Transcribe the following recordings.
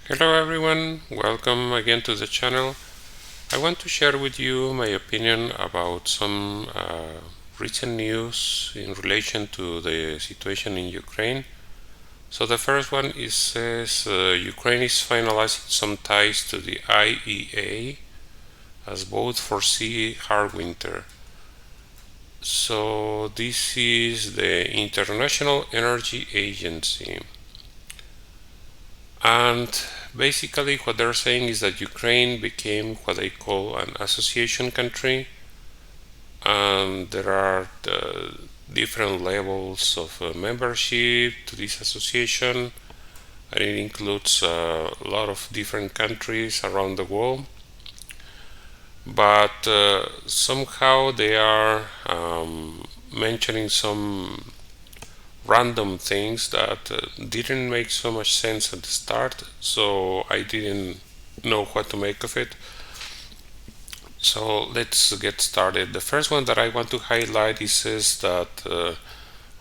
Hello everyone, welcome again to the channel. I want to share with you my opinion about some recent news in relation to the situation in Ukraine. So the first one is says Ukraine is finalizing some ties to the IEA as both foresee hard winter. So this is the International Energy Agency. And basically what they're saying is that Ukraine became what they call an association country, and there are different levels of membership to this association, and it includes a lot of different countries around the world. But somehow they are mentioning some random things that didn't make so much sense at the start, so I didn't know what to make of it. So let's get started. The first one that I want to highlight is that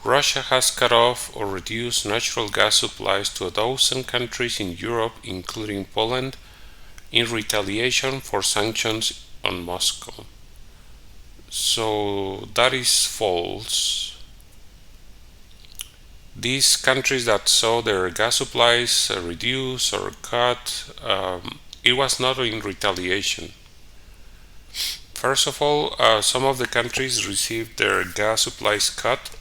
Russia has cut off or reduced natural gas supplies to a dozen countries in Europe, including Poland, in retaliation for sanctions on Moscow. So that is false. These countries that saw their gas supplies reduced or cut, it was not in retaliation. First of all, some of the countries received their gas supplies cut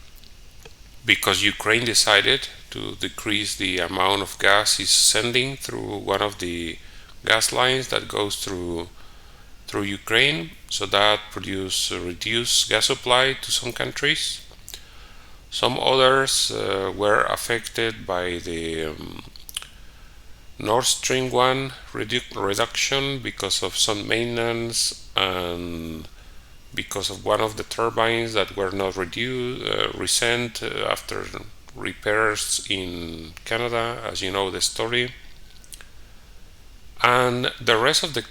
because Ukraine decided to decrease the amount of gas it's sending through one of the gas lines that goes through Ukraine. So that produced reduced gas supply to some countries. Some others were affected by the Nord Stream 1 reduction because of some maintenance and because of one of the turbines that were not resent after repairs in Canada, as you know the story. And the rest of the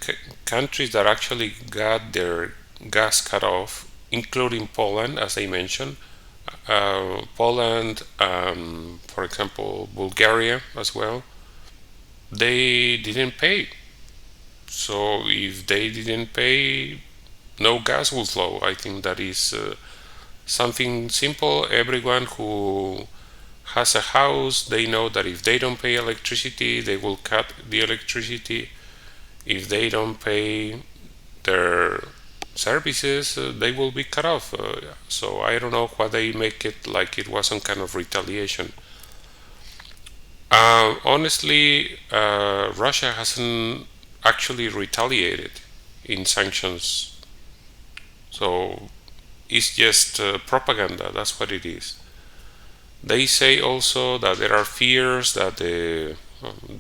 countries that actually got their gas cut off, including Poland, as I mentioned, Poland, for example, Bulgaria as well, they didn't pay. So if they didn't pay, no gas will flow. I think that is something simple. Everyone who has a house, they know that if they don't pay electricity, they will cut the electricity. If they don't pay their services, they will be cut off. So I don't know why they make it like it was some kind of retaliation. Honestly, Russia hasn't actually retaliated in sanctions. So it's just propaganda. That's what it is. They say also that there are fears that they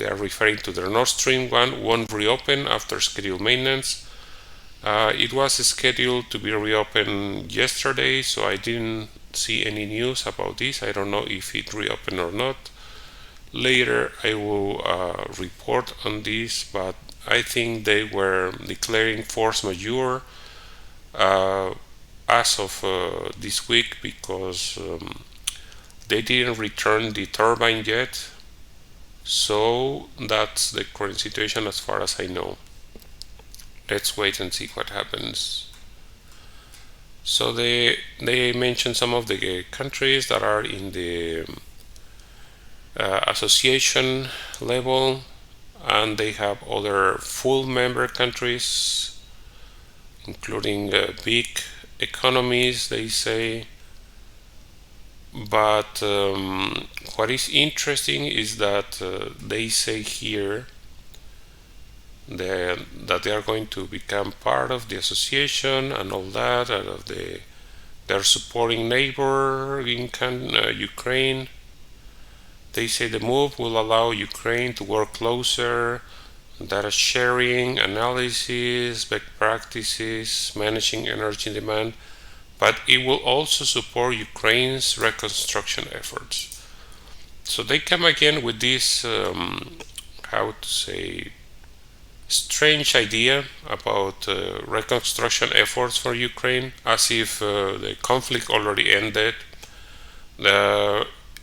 are referring to the Nord Stream 1 won't reopen after scheduled maintenance. It was scheduled to be reopened yesterday, so I didn't see any news about this. I don't know if it reopened or not. Later I will report on this, but I think they were declaring force majeure as of this week because they didn't return the turbine yet. So that's the current situation as far as I know. Let's wait and see what happens. So they mentioned some of the countries that are in the association level, and they have other full member countries, including big economies, they say. But what is interesting is that they say here that they are going to become part of the association and all that, and of their supporting neighbor in Ukraine. They say the move will allow Ukraine to work closer, data sharing, analysis, best practices, managing energy demand, but it will also support Ukraine's reconstruction efforts. So they come again with this, how to say, strange idea about reconstruction efforts for Ukraine, as if the conflict already ended.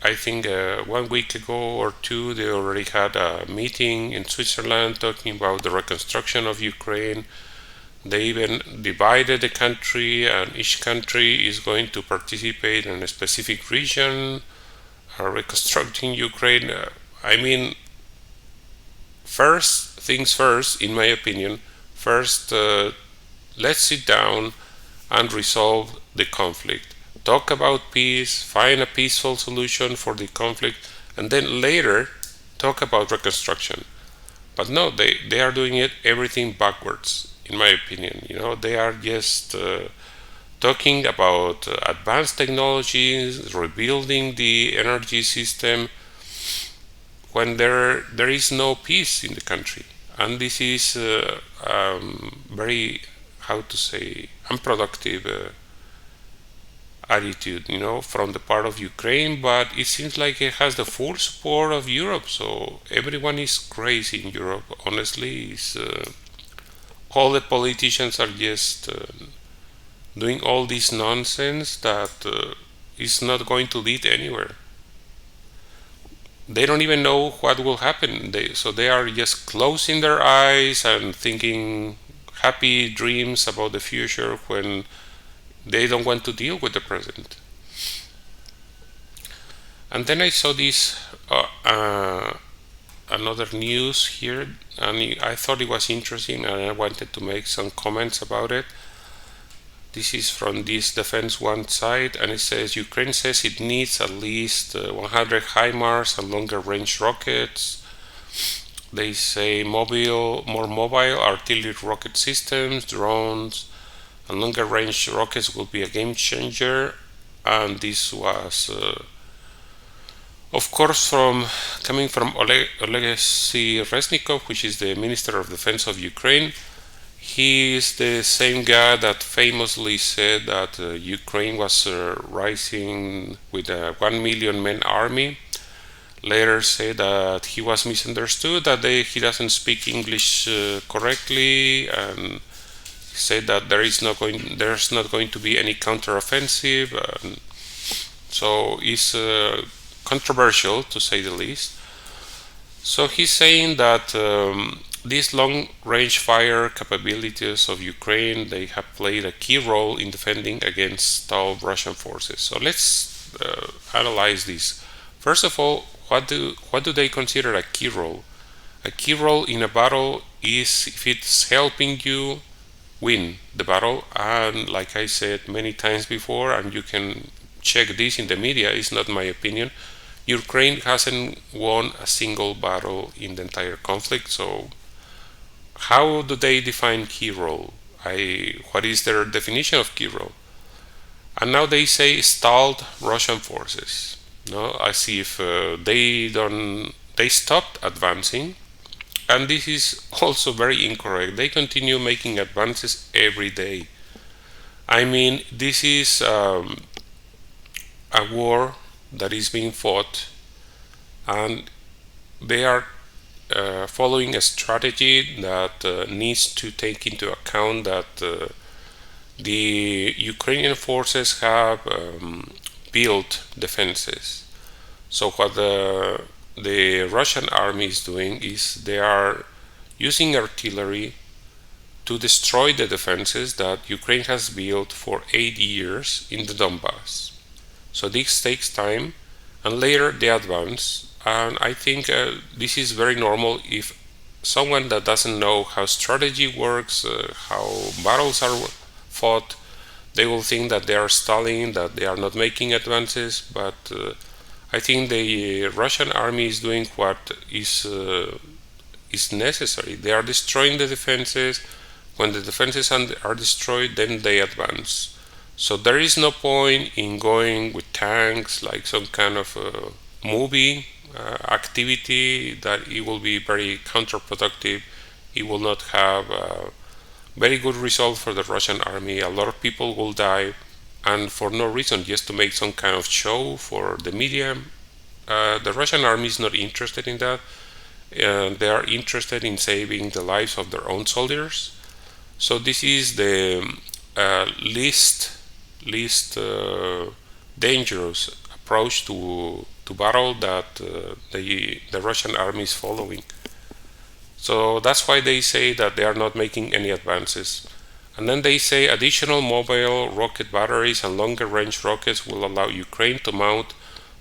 I think 1 week ago or two, they already had a meeting in Switzerland talking about the reconstruction of Ukraine. They even divided the country, and each country is going to participate in a specific region, reconstructing Ukraine. I mean, first things first, in my opinion, first let's sit down and resolve the conflict. Talk about peace, find a peaceful solution for the conflict, and then later talk about reconstruction. But no, they are doing it everything backwards, in my opinion. They are just talking about advanced technologies, rebuilding the energy system, when there is no peace in the country. And this is very, how to say, unproductive attitude, from the part of Ukraine, but it seems like it has the full support of Europe. So everyone is crazy in Europe. Honestly, all the politicians are just doing all this nonsense that is not going to lead anywhere. They don't even know what will happen. So they are just closing their eyes and thinking happy dreams about the future when they don't want to deal with the present. And then I saw this another news here, and I thought it was interesting, and I wanted to make some comments about it. This is from this Defense One site, and it says Ukraine says it needs at least 100 HIMARS and longer range rockets. They say more mobile artillery rocket systems, drones, and longer range rockets will be a game changer. And this was, of course, coming from Oleksiy Reznikov, which is the Minister of Defense of Ukraine. He is the same guy that famously said that Ukraine was rising with a 1 million men army. Later said that he was misunderstood, that he doesn't speak English correctly, and said that there's not going to be any counteroffensive. So it's controversial, to say the least. So he's saying that these long-range fire capabilities of Ukraine, they have played a key role in defending against stalled Russian forces. So let's analyze this. First of all, what do they consider a key role? A key role in a battle is if it's helping you win the battle. And like I said many times before, and you can check this in the media, it's not my opinion, Ukraine hasn't won a single battle in the entire conflict. So how do they define key role? What is their definition of key role? And now they say stalled Russian forces. No, as if they stopped advancing, and this is also very incorrect. They continue making advances every day. I mean, this is a war that is being fought, and they are following a strategy that needs to take into account that the Ukrainian forces have built defenses. So what the Russian army is doing is they are using artillery to destroy the defenses that Ukraine has built for 8 years in the Donbass. So this takes time, and later they advance. And I think this is very normal. If someone that doesn't know how strategy works, how battles are fought, they will think that they are stalling, that they are not making advances. But I think the Russian army is doing what is necessary. They are destroying the defenses. When the defenses are destroyed, then they advance. So there is no point in going with tanks like some kind of movie activity, that it will be very counterproductive. It will not have a very good result for the Russian army. A lot of people will die, and for no reason, just to make some kind of show for the media. The Russian army is not interested in that. They are interested in saving the lives of their own soldiers. So this is the least dangerous approach to battle that the Russian army is following. So that's why they say that they are not making any advances. And then they say additional mobile rocket batteries and longer range rockets will allow Ukraine to mount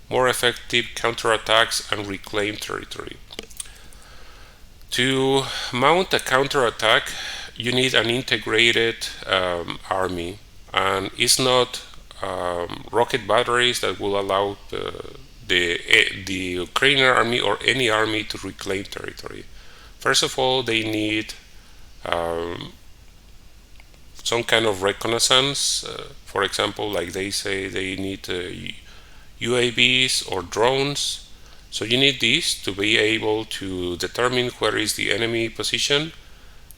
more effective counterattacks and reclaim territory. To mount a counterattack, you need an integrated army, and it's not rocket batteries that will allow the Ukrainian army or any army to reclaim territory. First of all, they need some kind of reconnaissance. For example, like they say, they need UAVs or drones. So you need these to be able to determine where is the enemy position.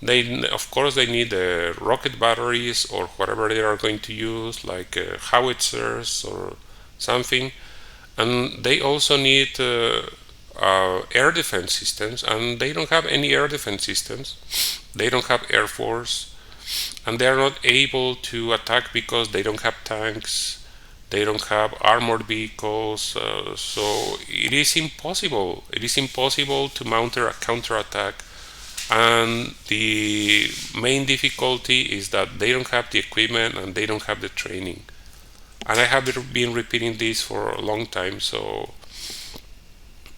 Of course, they need rocket batteries or whatever they are going to use, like howitzers or something. And they also need air defense systems, and they don't have any air defense systems. They don't have air force, and they are not able to attack because they don't have tanks. They don't have armored vehicles, so it is impossible. It is impossible to mount a counterattack, and the main difficulty is that they don't have the equipment and they don't have the training. And I have been repeating this for a long time. So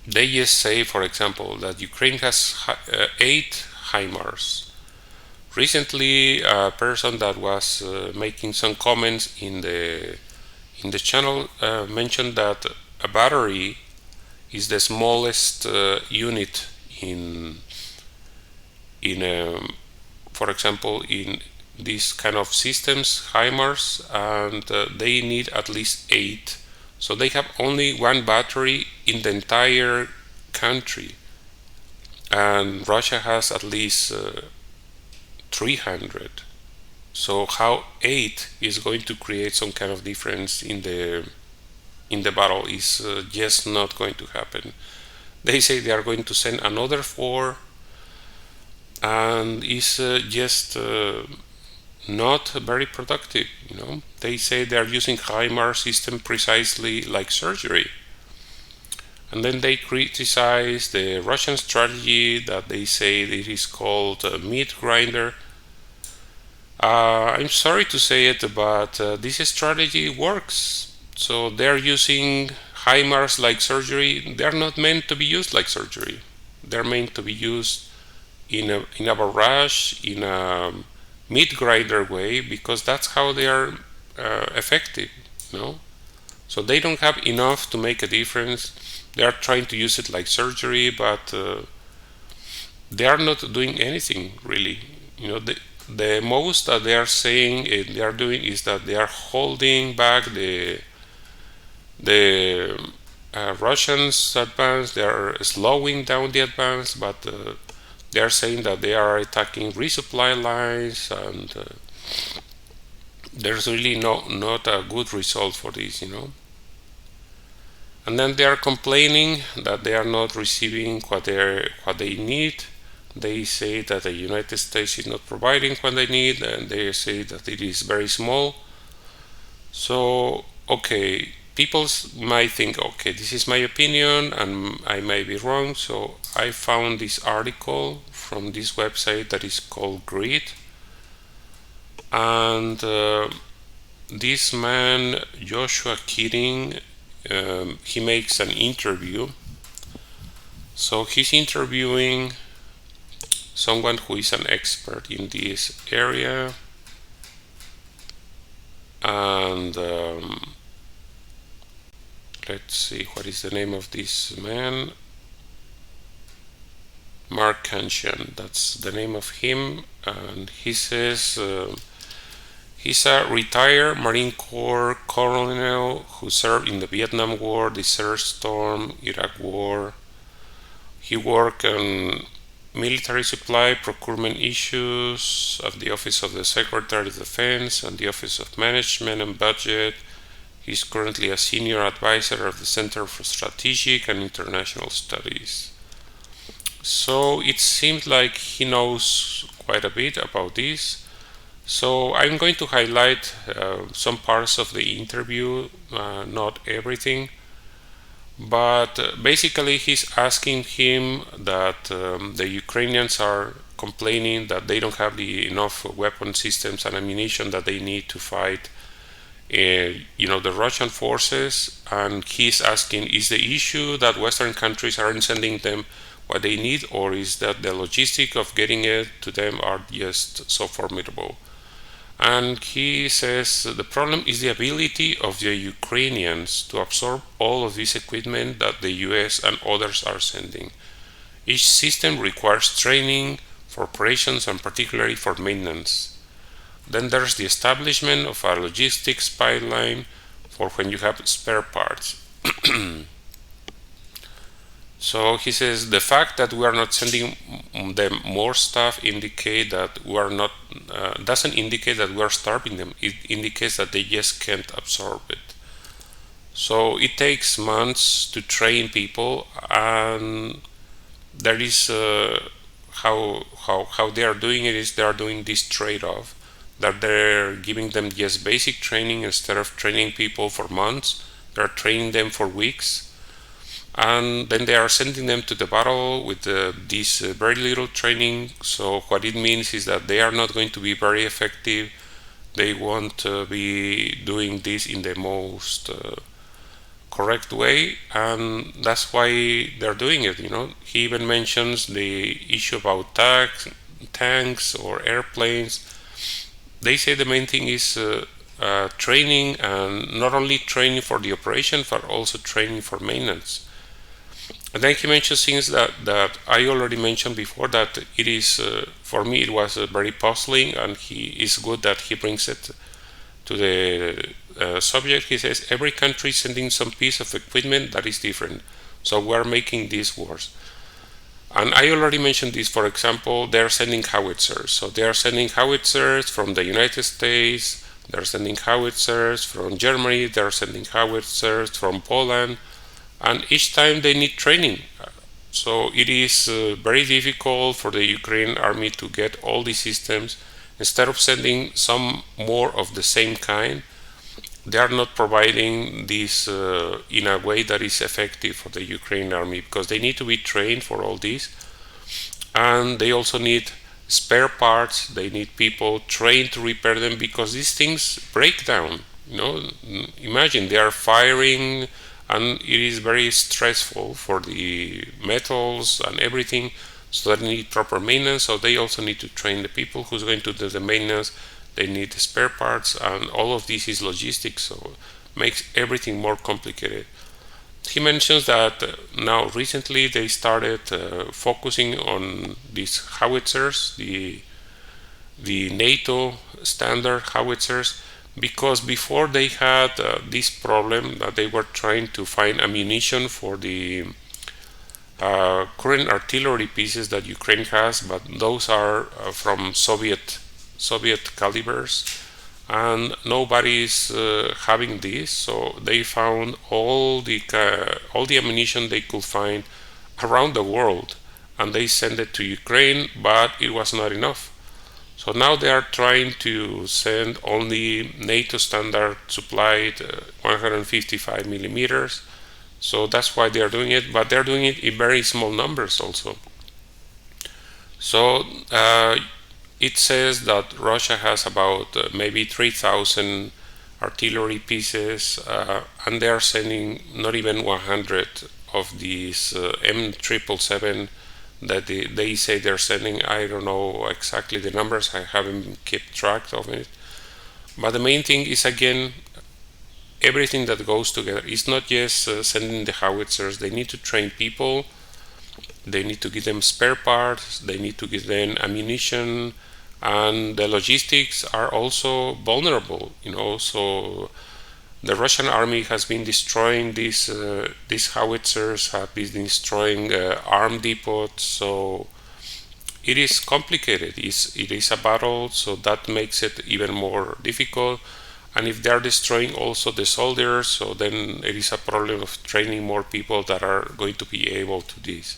they just say, for example, that Ukraine has 8 HIMARS. Recently, a person that was making some comments in the channel mentioned that a battery is the smallest unit in for example, in these kind of systems, HIMARS, and they need at least 8. So they have only 1 battery in the entire country, and Russia has at least 300. So how 8 is going to create some kind of difference in the battle is just not going to happen. They say they are going to send another 4, and it's just not very productive. They say they are using HIMARS system precisely like surgery. And then they criticize the Russian strategy that they say it is called meat grinder. I'm sorry to say it, but this strategy works. So they're using HIMARS like surgery. They're not meant to be used like surgery. They're meant to be used in a barrage, in a meat grinder way, because that's how they are effective. So they don't have enough to make a difference. They are trying to use it like surgery, but they are not doing anything really. The most that they are saying they are doing is that they are holding back the Russians' advance. They are slowing down the advance, but they are saying that they are attacking resupply lines, and there's really not a good result for this. And then they are complaining that they are not receiving what they need. They say that the United States is not providing what they need, and they say that it is very small. So, okay, people might think, okay, this is my opinion and I may be wrong. So I found this article from this website that is called Grid, and this man, Joshua Keating, he makes an interview. So he's interviewing someone who is an expert in this area, and let's see, what is the name of this man? Mark Kanshan, that's the name of him. And he says he's a retired Marine Corps colonel who served in the Vietnam War, Desert Storm, Iraq War. He worked on military supply procurement issues at the Office of the Secretary of Defense and the Office of Management and Budget. He's currently a senior advisor of the Center for Strategic and International Studies. So it seems like he knows quite a bit about this. So I'm going to highlight some parts of the interview, not everything. But basically he's asking him that the Ukrainians are complaining that they don't have enough weapon systems and ammunition that they need to fight the Russian forces, and he's asking, is the issue that Western countries aren't sending them what they need, or is that the logistic of getting it to them are just so formidable? And he says the problem is the ability of the Ukrainians to absorb all of this equipment that the US and others are sending. Each system requires training for operations and particularly for maintenance. Then there's the establishment of a logistics pipeline for when you have spare parts. So he says the fact that we are not sending them more stuff indicate that we are not doesn't indicate that we are starving them. It indicates that they just can't absorb it. So it takes months to train people, and there is how they are doing it is they are doing this trade-off, that they're giving them just basic training instead of training people for months. They're training them for weeks, and then they are sending them to the battle with this very little training. So what it means is that they are not going to be very effective. They won't be doing this in the most correct way, and that's why they're doing it. He even mentions the issue about tanks or airplanes. They say the main thing is training, and not only training for the operation but also training for maintenance. And then he mentions things that I already mentioned before, that it is for me it was very puzzling, and he is good that he brings it to the subject. He says every country is sending some piece of equipment that is different, so we're making this worse. And I already mentioned this. For example, they're sending howitzers. So they are sending howitzers from the United States, they're sending howitzers from Germany, they're sending howitzers from Poland, and each time they need training. So it is very difficult for the Ukrainian army to get all these systems. Instead of sending some more of the same kind, they are not providing this in a way that is effective for the Ukrainian army, because they need to be trained for all this, and they also need spare parts. They need people trained to repair them, because these things break down. Imagine they are firing, and it is very stressful for the metals and everything, so they need proper maintenance. So they also need to train the people who's going to do the maintenance. They need the spare parts, and all of this is logistics, so it makes everything more complicated. He mentions that now recently they started focusing on these howitzers, the NATO standard howitzers, because before they had this problem that they were trying to find ammunition for the current artillery pieces that Ukraine has, but those are from Soviet calibers, and nobody is having this. So they found all the ammunition they could find around the world, and they sent it to Ukraine, but it was not enough. So now they are trying to send only NATO standard supplied 155 millimeters. So that's why they are doing it, but they're doing it in very small numbers also. So it says that Russia has about maybe 3,000 artillery pieces, and they are sending not even 100 of these M777 that they say they're sending. I don't know exactly the numbers, I haven't kept track of it. But the main thing is, again, everything that goes together. It's not just sending the howitzers. They need to train people, they need to give them spare parts, they need to give them ammunition, and the logistics are also vulnerable. So the Russian army has been destroying these howitzers, have been destroying arm depots. So it is complicated. It is a battle, so that makes it even more difficult. And if they are destroying also the soldiers, so then it is a problem of training more people that are going to be able to this.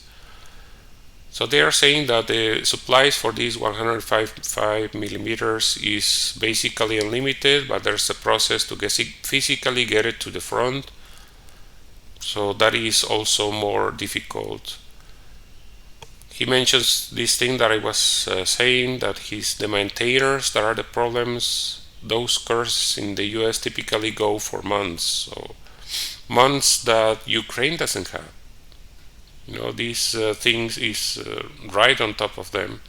So they are saying that the supplies for these 155 millimeters is basically unlimited, but there's a process to physically get it to the front. So that is also more difficult. He mentions this thing that I was saying, that the maintainers that are the problems. Those courses in the US typically go for months, so months that Ukraine doesn't have. These things is right on top of them.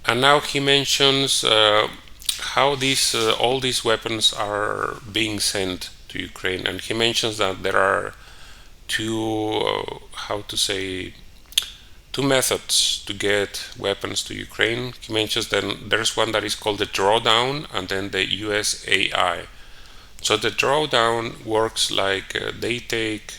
And now he mentions how all these weapons are being sent to Ukraine, and he mentions that there are two methods to get weapons to Ukraine. He mentions that there's one that is called the drawdown, and then the USAI. So the drawdown works like they take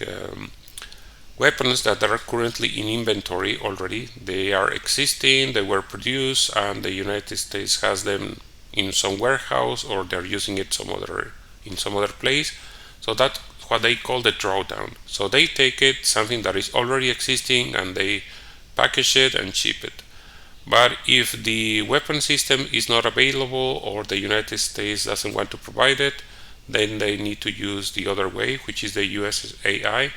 weapons that are currently in inventory already. They are existing, they were produced, and the United States has them in some warehouse, or they're using it in some other place. So that's what they call the drawdown. So they take it, something that is already existing, and they package it and ship it. But if the weapon system is not available, or the United States doesn't want to provide it, then they need to use the other way, which is the USAI,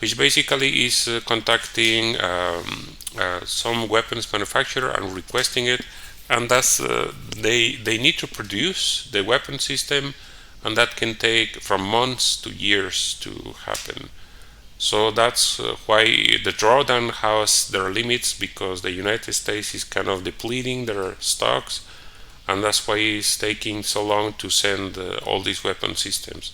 which basically is contacting some weapons manufacturer and requesting it, and that's they need to produce the weapon system, and that can take from months to years to happen. So that's why the drawdown has their limits, because the United States is kind of depleting their stocks, and that's why it's taking so long to send all these weapon systems.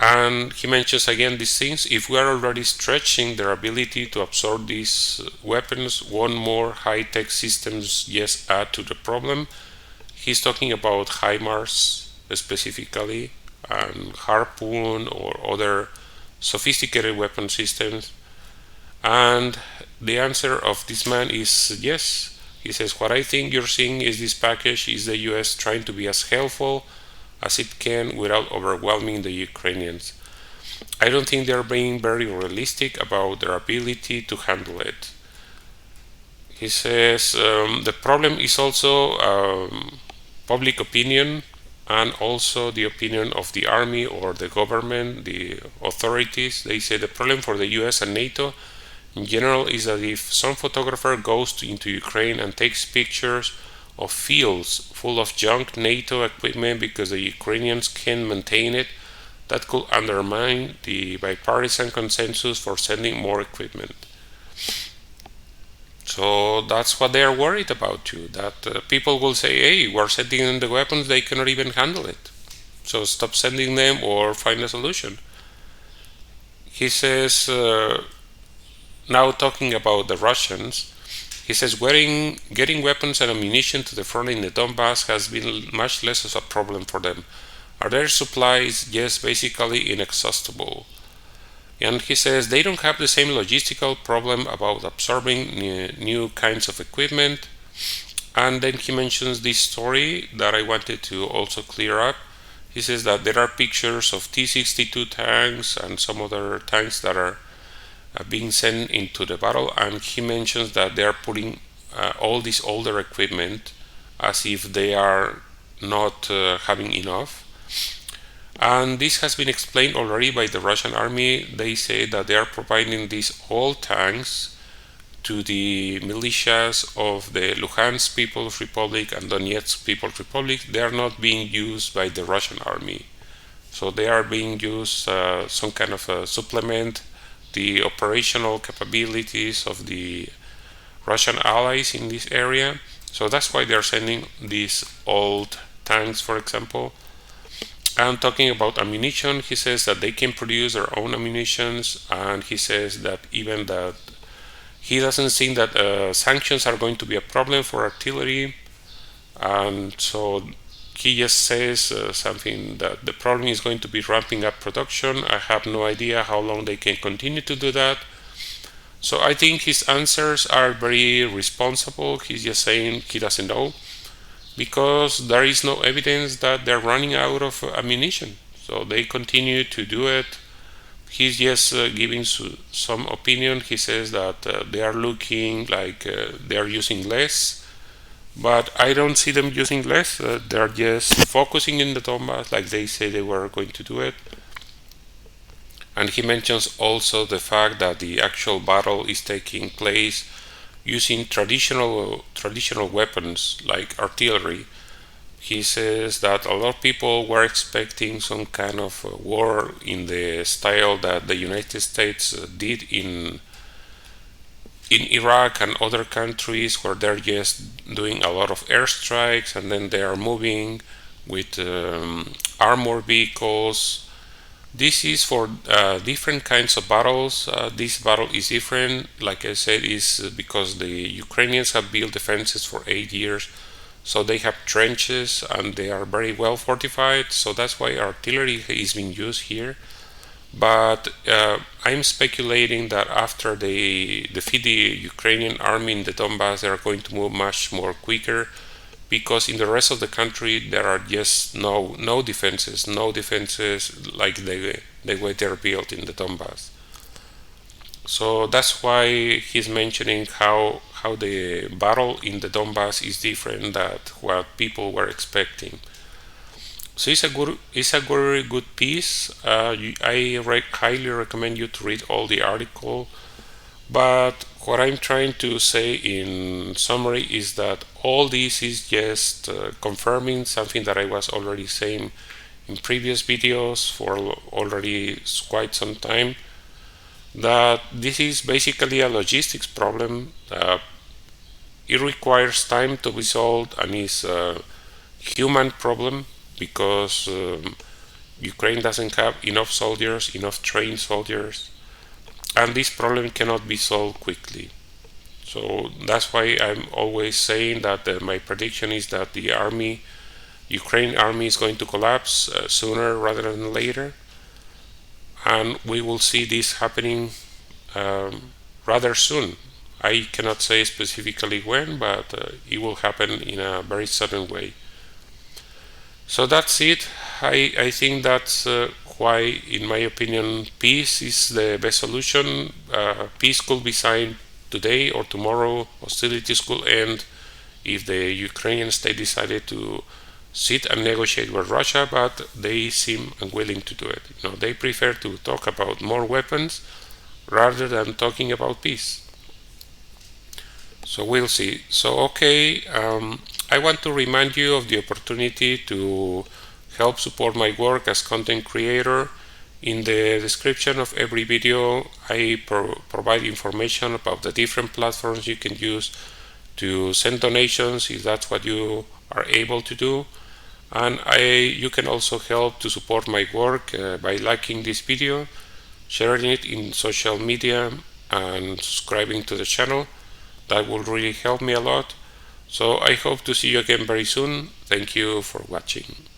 And he mentions again these things. If we are already stretching their ability to absorb these weapons, one more high-tech systems just add to the problem. He's talking about HIMARS specifically, and Harpoon or other sophisticated weapon systems. And the answer of this man is yes. He says, what I think you're seeing is this package is the US trying to be as helpful as it can without overwhelming the Ukrainians. I don't think they're being very realistic about their ability to handle it. He says the problem is also public opinion, and also the opinion of the army or the government, the authorities. They say the problem for the US and NATO in general is that if some photographer goes into Ukraine and takes pictures of fields full of junk NATO equipment because the Ukrainians can't maintain it, that could undermine the bipartisan consensus for sending more equipment. So that's what they are worried about too, that people will say, hey, we're sending them the weapons, they cannot even handle it. So stop sending them or find a solution. He says, now talking about the Russians, he says getting weapons and ammunition to the front in the Donbass has been much less of a problem for them. Are their supplies just basically inexhaustible? And he says they don't have the same logistical problem about absorbing new kinds of equipment. And then he mentions this story that I wanted to also clear up. He says that there are pictures of T-62 tanks and some other tanks that are being sent into the battle, and he mentions that they are putting all this older equipment as if they are not having enough. And this has been explained already by the Russian army. They say that they are providing these old tanks to the militias of the Luhansk People's Republic and Donetsk People's Republic. They are not being used by the Russian army. So they are being used some kind of a supplement the operational capabilities of the Russian allies in this area. So that's why they're sending these old tanks, for example. And talking about ammunition, he says that they can produce their own ammunitions, and he says that even that he doesn't think that sanctions are going to be a problem for artillery, and so he just says something that the problem is going to be ramping up production. I have no idea how long they can continue to do that. So I think his answers are very responsible. He's just saying he doesn't know, because there is no evidence that they're running out of ammunition. So they continue to do it. He's just giving some opinion. He says that they are looking like they are using less, but I don't see them using less. They're just focusing in the Donbass like they say they were going to do it. And he mentions also the fact that the actual battle is taking place using traditional weapons like artillery. He says that a lot of people were expecting some kind of war in the style that the United States did in Iraq and other countries, where they're just doing a lot of airstrikes and then they are moving with armored vehicles. This is for different kinds of battles. This battle is different, like I said, is because the Ukrainians have built defenses for 8 years, so they have trenches and they are very well fortified, so that's why artillery is being used here. But I'm speculating that after they defeat the Ukrainian army in the Donbass, they are going to move much more quicker, because in the rest of the country there are just no defenses like the way they're built in the Donbass. So that's why he's mentioning how the battle in the Donbass is different than what people were expecting. So it's a very good piece. I highly recommend you to read all the article. But what I'm trying to say in summary is that all this is just confirming something that I was already saying in previous videos for already quite some time, that this is basically a logistics problem. It requires time to be solved and is a human problem, because Ukraine doesn't have enough soldiers, enough trained soldiers, and this problem cannot be solved quickly. So that's why I'm always saying that my prediction is that the Ukraine army is going to collapse sooner rather than later, and we will see this happening rather soon. I cannot say specifically when, but it will happen in a very sudden way. So that's it. I think that's why, in my opinion, peace is the best solution. Peace could be signed today or tomorrow. Hostilities could end if the Ukrainian state decided to sit and negotiate with Russia, but they seem unwilling to do it. They prefer to talk about more weapons rather than talking about peace. So we'll see. So okay, I want to remind you of the opportunity to help support my work as content creator. In the description of every video, I provide information about the different platforms you can use to send donations if that's what you are able to do. And you can also help to support my work by liking this video, sharing it in social media, and subscribing to the channel. That will really help me a lot. So I hope to see you again very soon. Thank you for watching.